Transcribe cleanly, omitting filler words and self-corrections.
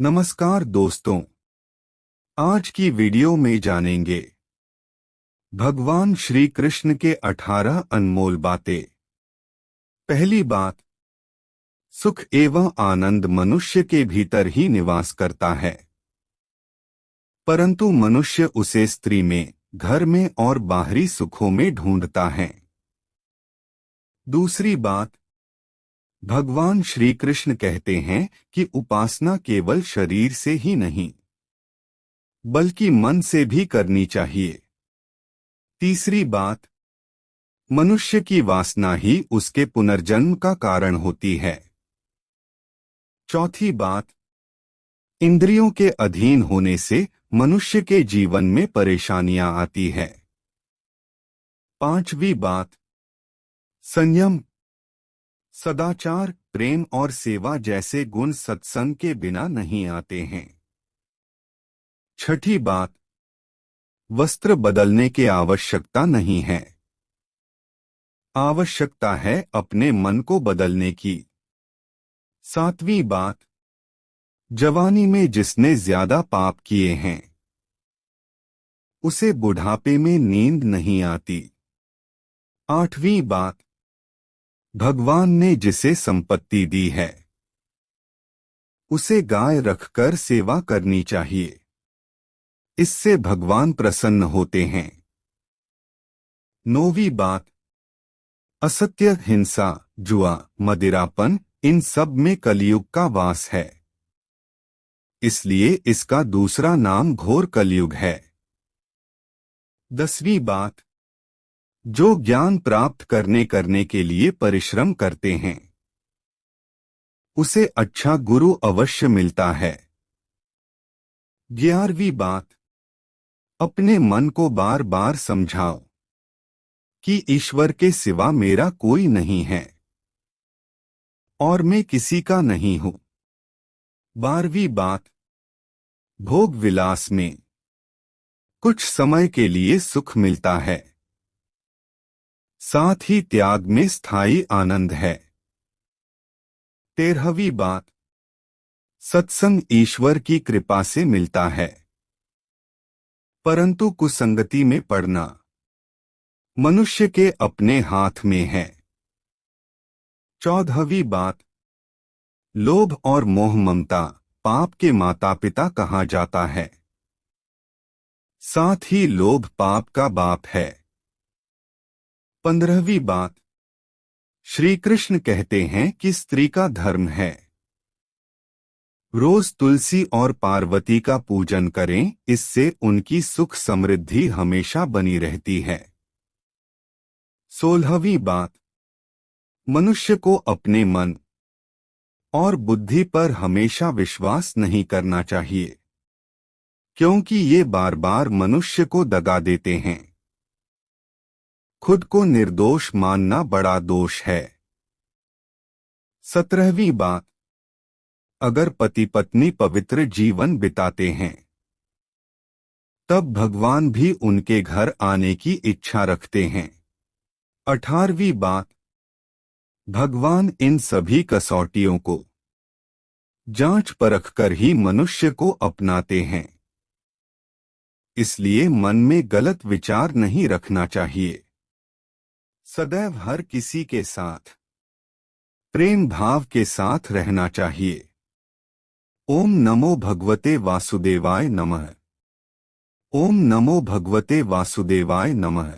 नमस्कार दोस्तों, आज की वीडियो में जानेंगे भगवान श्री कृष्ण के 18 अनमोल बातें। पहली बात, सुख एवं आनंद मनुष्य के भीतर ही निवास करता है, परंतु मनुष्य उसे स्त्री में, घर में और बाहरी सुखों में ढूंढता है। दूसरी बात, भगवान श्री कृष्ण कहते हैं कि उपासना केवल शरीर से ही नहीं बल्कि मन से भी करनी चाहिए। तीसरी बात, मनुष्य की वासना ही उसके पुनर्जन्म का कारण होती है। चौथी बात, इंद्रियों के अधीन होने से मनुष्य के जीवन में परेशानियां आती है। पांचवी बात, संयम, सदाचार, प्रेम और सेवा जैसे गुण सत्संग के बिना नहीं आते हैं। छठी बात, वस्त्र बदलने की आवश्यकता नहीं है, आवश्यकता है अपने मन को बदलने की। सातवीं बात, जवानी में जिसने ज्यादा पाप किए हैं उसे बुढ़ापे में नींद नहीं आती। आठवीं बात, भगवान ने जिसे संपत्ति दी है उसे गाय रखकर सेवा करनी चाहिए, इससे भगवान प्रसन्न होते हैं। नौवीं बात, असत्य, हिंसा, जुआ, मदिरापन, इन सब में कलयुग का वास है, इसलिए इसका दूसरा नाम घोर कलयुग है। 10वीं बात, जो ज्ञान प्राप्त करने के लिए परिश्रम करते हैं उसे अच्छा गुरु अवश्य मिलता है। 11वीं बात, अपने मन को बार बार समझाओ कि ईश्वर के सिवा मेरा कोई नहीं है और मैं किसी का नहीं हूं। 12वीं बात, भोग विलास में कुछ समय के लिए सुख मिलता है, साथ ही त्याग में स्थायी आनंद है। 13वीं बात, सत्संग ईश्वर की कृपा से मिलता है, परंतु कुसंगति में पड़ना मनुष्य के अपने हाथ में है। 14वीं बात, लोभ और मोह ममता पाप के माता पिता कहा जाता है, साथ ही लोभ पाप का बाप है। 15वीं बात, श्री कृष्ण कहते हैं कि स्त्री का धर्म है रोज तुलसी और पार्वती का पूजन करें, इससे उनकी सुख समृद्धि हमेशा बनी रहती है। 16वीं बात, मनुष्य को अपने मन और बुद्धि पर हमेशा विश्वास नहीं करना चाहिए, क्योंकि ये बार बार मनुष्य को दगा देते हैं। खुद को निर्दोष मानना बड़ा दोष है। 17वीं बात, अगर पति पत्नी पवित्र जीवन बिताते हैं तब भगवान भी उनके घर आने की इच्छा रखते हैं। 18वीं बात, भगवान इन सभी कसौटियों को जांच परख कर ही मनुष्य को अपनाते हैं, इसलिए मन में गलत विचार नहीं रखना चाहिए। सदैव हर किसी के साथ प्रेम भाव के साथ रहना चाहिए। ओम नमो भगवते वासुदेवाय नमः। ओम नमो भगवते वासुदेवाय नमः।